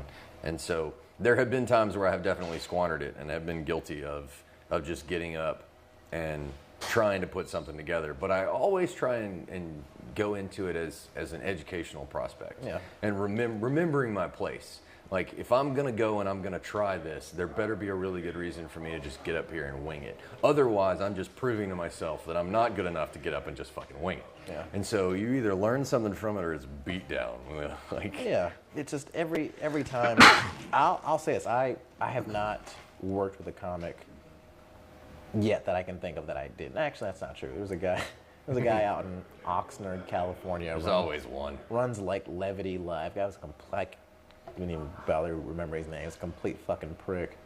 And so there have been times where I have definitely squandered it and have been guilty of just getting up and trying to put something together. But I always try and go into it as an educational prospect. Yeah. And remembering my place. Like, if I'm going to go and I'm going to try this, there better be a really good reason for me to just get up here and wing it. Otherwise, I'm just proving to myself that I'm not good enough to get up and just fucking wing it. Yeah. And so you either learn something from it or it's beat down. Like, Yeah, it's just every time. I'll say this: I have not worked with a comic yet that I can think of that I did. Actually, that's not true. There was a guy out in Oxnard, California. there's always one. Runs like Levity Live. Guy was like, I didn't even bother to remember his name. He's a complete fucking prick.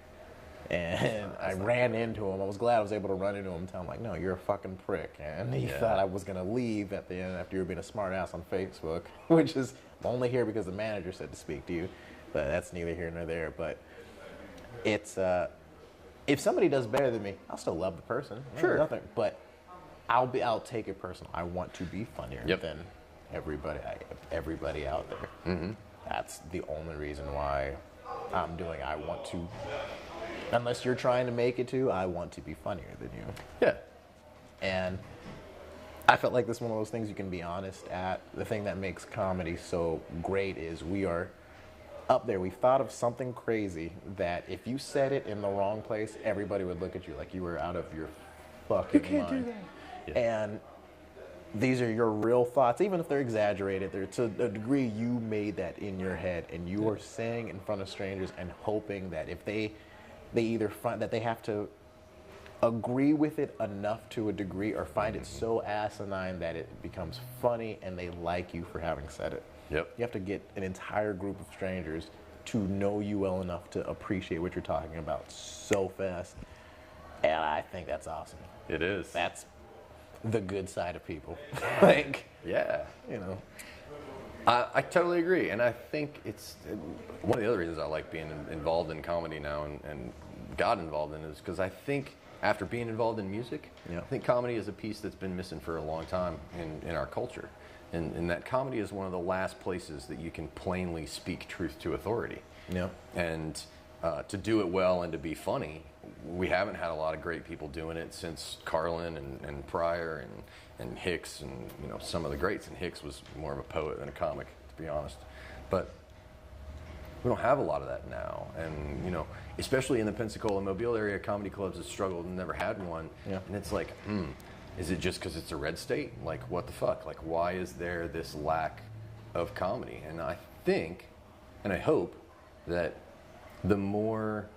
And I ran into him. I was glad I was able to run into him and tell him, like, no, you're a fucking prick. And he thought I was going to leave at the end after you were being a smart ass on Facebook, which is I'm only here because the manager said to speak to you. But that's neither here nor there. But it's, if somebody does better than me, I'll still love the person. Sure. Nothing. But I'll take it personal. I want to be funnier than everybody out there. Mm-hmm. That's the only reason why I'm doing. I want to, unless you're trying to make it to, I want to be funnier than you. Yeah. And I felt like this is one of those things you can be honest at. The thing that makes comedy so great is we are up there. We've thought of something crazy that if you said it in the wrong place, everybody would look at you like you were out of your fucking mind. You can't do that. Yeah. And these are your real thoughts, even if they're exaggerated. They're to a degree you made that in your head, and you are saying in front of strangers and hoping that if they either find that they have to agree with it enough to a degree, or find it so asinine that it becomes funny and they like you for having said it. Yep. You have to get an entire group of strangers to know you well enough to appreciate what you're talking about so fast, and I think that's awesome. It is. That's the good side of people. Like, yeah. you know. I totally agree, and I think it's one of the other reasons I like being involved in comedy now and got involved in it is because I think after being involved in music, I think comedy is a piece that's been missing for a long time in our culture, and that comedy is one of the last places that you can plainly speak truth to authority. Yeah. And to do it well and to be funny, we haven't had a lot of great people doing it since Carlin and Pryor and Hicks and some of the greats. And Hicks was more of a poet than a comic, to be honest. But we don't have a lot of that now. And especially in the Pensacola Mobile area, comedy clubs have struggled and never had one. Yeah. And it's like, is it just because it's a red state? Like, what the fuck? Like, why is there this lack of comedy? And I think, and I hope that the more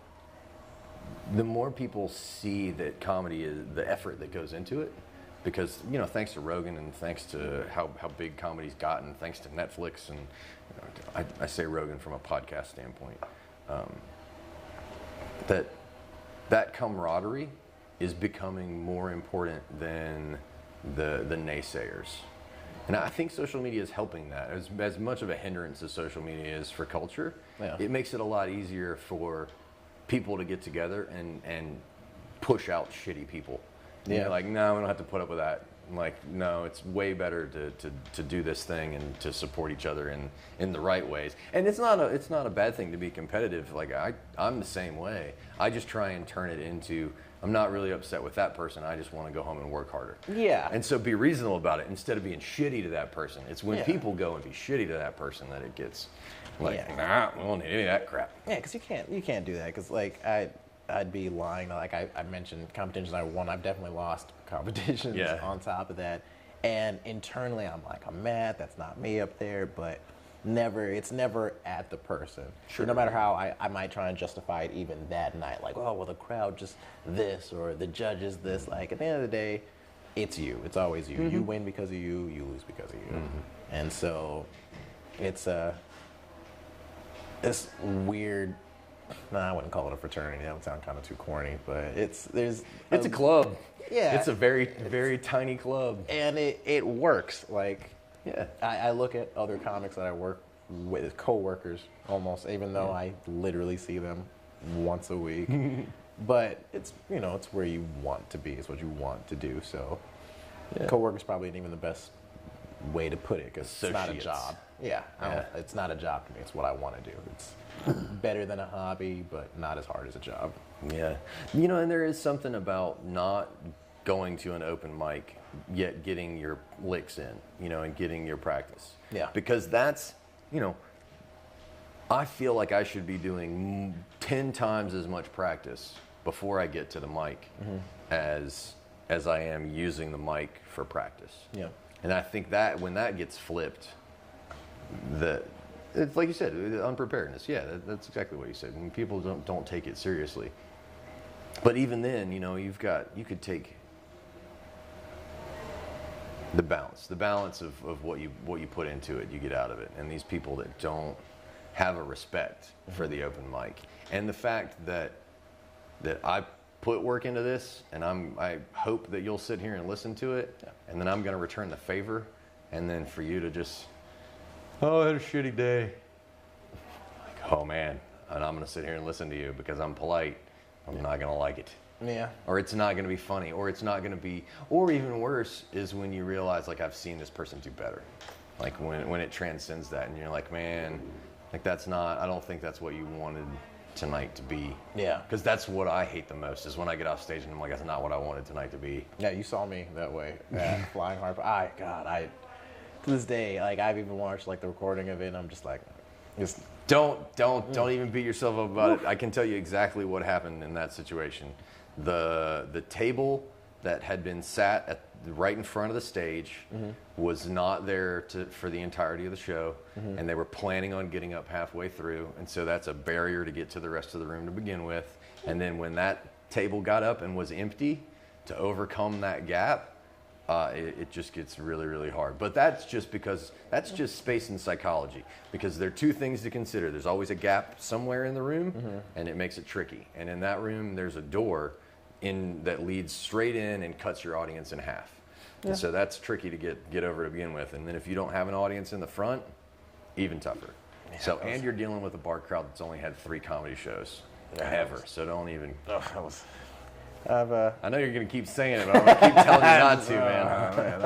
people see that comedy is the effort that goes into it, because thanks to Rogan and thanks to how big comedy's gotten, thanks to Netflix, and I say Rogan from a podcast standpoint, that camaraderie is becoming more important than the naysayers. And I think social media is helping that. As much of a hindrance as social media is for culture, it makes it a lot easier for people to get together and push out shitty people. Yeah. You're like, no, we don't have to put up with that. I'm like, no, it's way better to do this thing and to support each other in the right ways. And it's not a bad thing to be competitive. Like I'm the same way. I just try and turn it into, I'm not really upset with that person. I just want to go home and work harder. Yeah. And so be reasonable about it instead of being shitty to that person. It's when people go and be shitty to that person that it gets like, nah, we don't need any of that crap. Yeah, because you can't do that. Because like I'd be lying. Like I mentioned competitions I won. I've definitely lost competitions on top of that. And internally I'm like, I'm mad. That's not me up there. But it's never at the person. Sure. No matter how I might try and justify it even that night. Like, oh, well, the crowd just this or the judges this. Like, at the end of the day, it's you. It's always you. You win because of you. You lose because of you. And so it's this weird, I wouldn't call it a fraternity. That would sound kind of too corny, but it's a club. Yeah. It's a very, very tiny club. And it works. Like, Yeah. I look at other comics that I work with, co-workers almost, even though I literally see them once a week. But it's, it's where you want to be. It's what you want to do. So co-workers probably ain't even the best way to put it because it's not a job. It's not a job to me. It's what I want to do. It's better than a hobby, but not as hard as a job. Yeah. And there is something about not going to an open mic yet getting your licks in, and getting your practice. Yeah. Because that's, I feel like I should be doing 10 times as much practice before I get to the mic as I am using the mic for practice. Yeah. And I think that when that gets flipped, it's like you said, unpreparedness. Yeah, that's exactly what you said. When people don't take it seriously. But even then, you could take the balance of what you put into it, you get out of it. And these people that don't have a respect for the open mic, and the fact that I put work into this, and I hope that you'll sit here and listen to it, and then I'm going to return the favor, and then for you to just, oh, I had a shitty day. Like, oh man, and I'm going to sit here and listen to you because I'm polite. I'm not going to like it. Yeah. Or it's not going to be funny, or it's not going to be, or even worse is when you realize, like, I've seen this person do better. Like when it transcends that, and you're like, man, like I don't think that's what you wanted tonight to be. Yeah. Because that's what I hate the most, is when I get off stage and I'm like, that's not what I wanted tonight to be. Yeah, you saw me that way at Flying Harp. To this day, like, I've even watched like the recording of it, and I'm just like, Don't even beat yourself up about it. I can tell you exactly what happened in that situation. The table that had been sat right in front of the stage was not there for the entirety of the show, and they were planning on getting up halfway through, and so that's a barrier to get to the rest of the room to begin with. And then when that table got up and was empty, to overcome that gap, it just gets really, really hard. But that's just space and psychology, because there are two things to consider. There's always a gap somewhere in the room, and it makes it tricky. And in that room, there's a door that leads straight in and cuts your audience in half. Yeah. And so that's tricky to get over to begin with. And then if you don't have an audience in the front, even tougher. Yeah, and you're dealing with a bar crowd that's only had 3 comedy shows ever. So don't even. I know you're going to keep saying it, but I'm going to keep telling you not to, man. Man,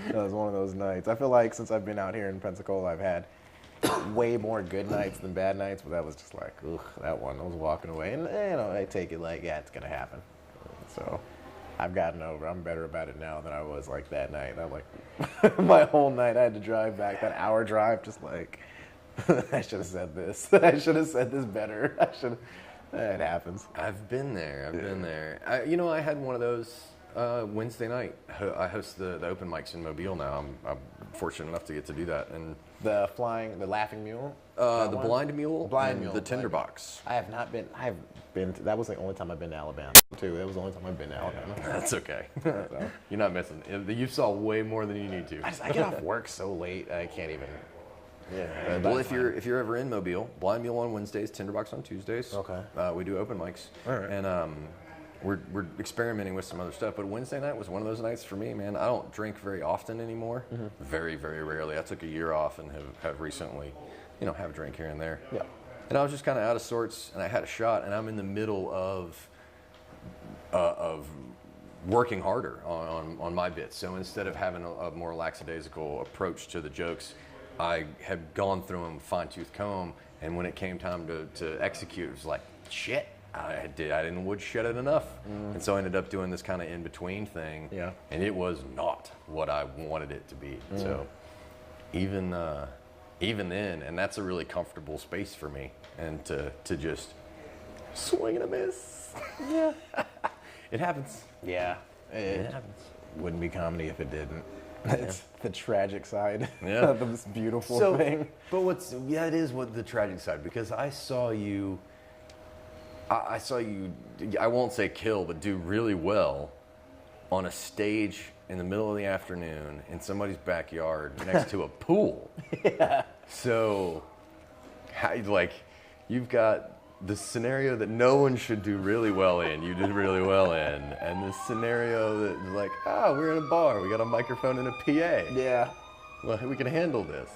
that was one of those nights. I feel like since I've been out here in Pensacola, I've had way more good nights than bad nights, but that was just like, ugh, that one. I was walking away, and I take it like, yeah, it's going to happen. So I've gotten over. I'm better about it now than I was like that night. I'm like, my whole night I had to drive back, that hour drive, just like, I should have said this. I should have said this better. It happens. I've been there. I had one of those Wednesday night. I host the open mics in Mobile now. I'm fortunate enough to get to do that. And the Laughing Mule? The Blind Mule, the Tinderbox. I have not been. That was the only time I've been to Alabama, too. That was the only time I've been to Alabama. That's okay. So. You're not missing. You saw way more than you need to. I get off work so late, I can't even. Yeah. Well, if you're ever in Mobile, Blind Mule on Wednesdays, Tinderbox on Tuesdays. Okay. We do open mics. All right. And we're experimenting with some other stuff. But Wednesday night was one of those nights for me, man. I don't drink very often anymore. Very, very rarely. I took a year off and have recently, have a drink here and there. Yeah. And I was just kind of out of sorts, and I had a shot, and I'm in the middle of working harder on my bits. So instead of having a more lackadaisical approach to the jokes, I had gone through them fine-tooth comb, and when it came time to execute, it was like, shit, I didn't woodshed it enough. And so I ended up doing this kind of in-between thing, and it was not what I wanted it to be. So even then, and that's a really comfortable space for me, and to just swing and a miss. Yeah. It happens. Yeah. It happens. Wouldn't be comedy if it didn't. It's the tragic side Yeah. of this beautiful thing. But it is what the tragic side, because I saw you, I won't say kill, but do really well on a stage in the middle of the afternoon in somebody's backyard next to a pool. Yeah. So, you've got the scenario that no one should do really well in, you did really well in, and the scenario that like, we're in a bar, we got a microphone and a PA. Yeah. Well, we can handle this.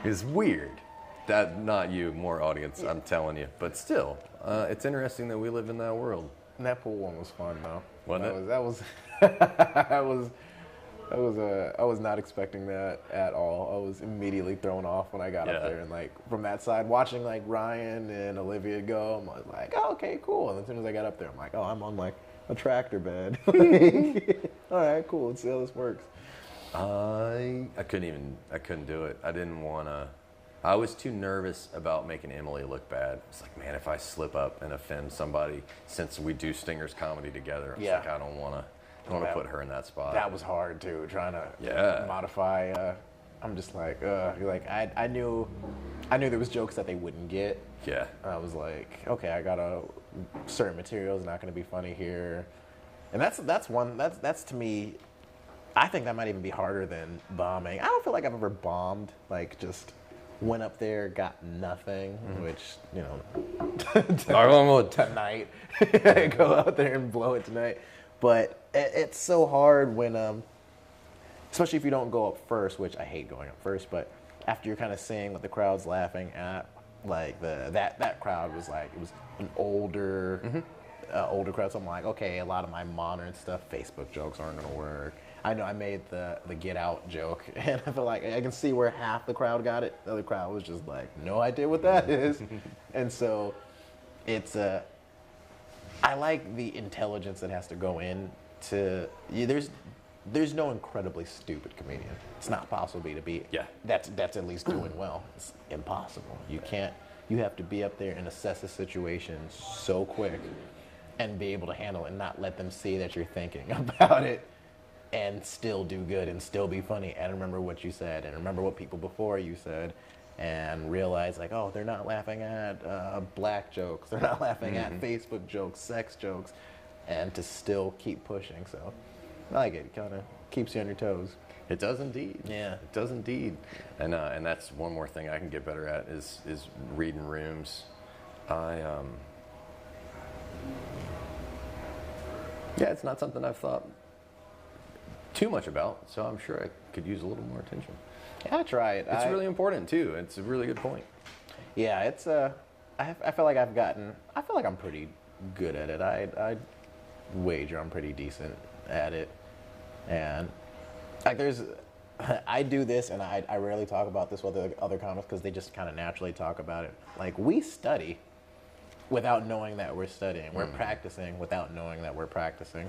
It's weird. That, not you, more audience, I'm telling you. But still, it's interesting that we live in that world. And that pool one was fun though. Wasn't it? That was I was not expecting that at all. I was immediately thrown off when I got up there, and like from that side, watching like Ryan and Olivia go, I'm like, oh, okay, cool. And as soon as I got up there, I'm like, oh, I'm on like a tractor bed. All right, cool. Let's see how this works. I couldn't do it. I didn't want to. I was too nervous about making Emily look bad. It's like, man, if I slip up and offend somebody, since we do Stinger's comedy together, it's like, I don't want to put her in that spot. That was hard too, trying to modify. I'm just like, I knew there was jokes that they wouldn't get. Yeah. I was like, okay, I got certain material is not going to be funny here, and that's to me, I think that might even be harder than bombing. I don't feel like I've ever bombed, like just went up there, got nothing, which, you know, tonight, go out there and blow it tonight. But it's so hard when, especially if you don't go up first, which I hate going up first, but after you're kind of seeing what the crowd's laughing at, like that crowd was like, it was an older crowd. So I'm like, okay, a lot of my modern stuff, Facebook jokes aren't gonna work. I know I made the get out joke, and I feel like I can see where half the crowd got it. The other crowd was just like, no idea what that is. And so it's I like the intelligence that has to go in to there's no incredibly stupid comedian. It's not possible to be. Yeah. That's at least doing well. It's impossible. You have to be up there and assess the situation so quick and be able to handle it and not let them see that you're thinking about it, and still do good and still be funny and remember what you said and remember what people before you said, and realize like, oh, they're not laughing at black jokes, they're not laughing at Facebook jokes, sex jokes, and to still keep pushing. So I like it. It kind of keeps you on your toes. It does indeed. Yeah. It does indeed. And that's one more thing I can get better at is reading rooms. It's not something I've thought too much about, so I'm sure I could use a little more attention. Yeah, try it. It's really important too. It's a really good point. Yeah, it's I feel like I'm pretty good at it. I wager I'm pretty decent at it, and like I do this, and I rarely talk about this with other comics because they just kind of naturally talk about it. Like, we study without knowing that we're studying. We're practicing without knowing that we're practicing.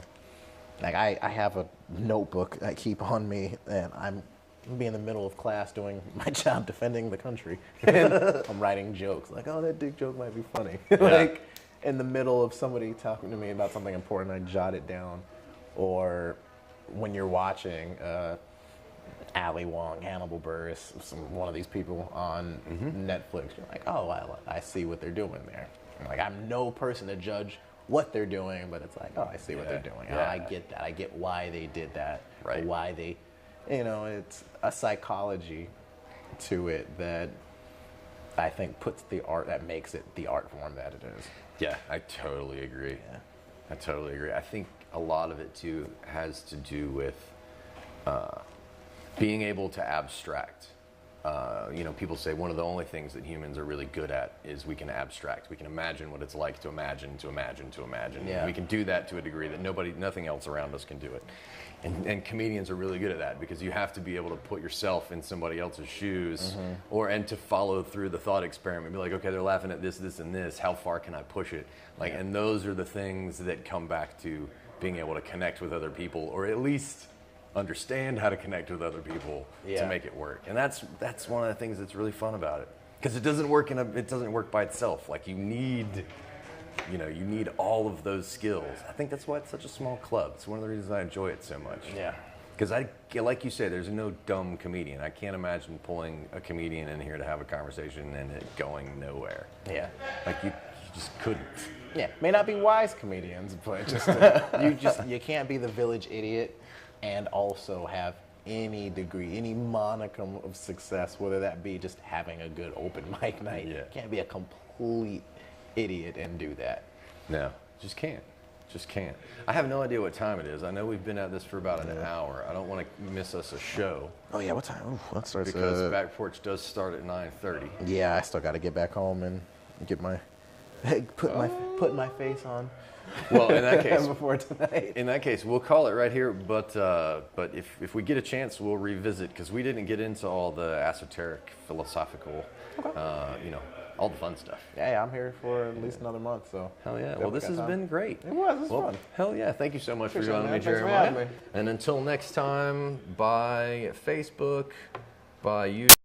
Like, I have a notebook I keep on me, and I'm be in the middle of class doing my job defending the country, and I'm writing jokes like, oh, that dick joke might be funny. Like, in the middle of somebody talking to me about something important, I jot it down. Or when you're watching Ali Wong, Hannibal Buress, one of these people on Netflix, you're like, oh, I see what they're doing there. And like, I'm no person to judge what they're doing, but it's like, oh, I see what they're doing. Yeah. I get that. I get why they did that. Right. Why they, it's a psychology to it that I think makes it the art form that it is. Yeah, I totally agree. Yeah. I totally agree. I think a lot of it too has to do with being able to abstract People say one of the only things that humans are really good at is we can abstract. We can imagine what it's like to imagine, to imagine, to imagine. Yeah. We can do that to a degree that nothing else around us can do it. And comedians are really good at that because you have to be able to put yourself in somebody else's shoes and to follow through the thought experiment. Be like, okay, they're laughing at this, this, and this. How far can I push it? And those are the things that come back to being able to connect with other people, or at least understand how to connect with other people to make it work. And that's one of the things that's really fun about it, because it doesn't work by itself. Like you need all of those skills. I think that's why it's such a small club. It's one of the reasons I enjoy it so much. Yeah. Because like you say, there's no dumb comedian. I can't imagine pulling a comedian in here to have a conversation and it going nowhere. Yeah. Like you just couldn't. Yeah. May not be wise comedians, but you can't be the village idiot and also have any degree, any monicum of success, whether that be just having a good open mic night. Yeah. You can't be a complete idiot and do that. No, just can't. Just can't. I have no idea what time it is. I know we've been at this for about an hour. I don't want to miss us a show. Oh yeah, what time? Ooh, that starts because Back Porch does start at 9:30. Yeah, I still got to get back home and get my put my face on. Well, in that case, before tonight. In that case, we'll call it right here. But if we get a chance, we'll revisit, because we didn't get into all the esoteric, philosophical, all the fun stuff. Yeah, I'm here for at least another month. So hell yeah. Well, this has been great. It was fun. Hell yeah. Thank you so much for joining me, Thanks for Jeremiah. having me. And until next time, by Facebook, by YouTube.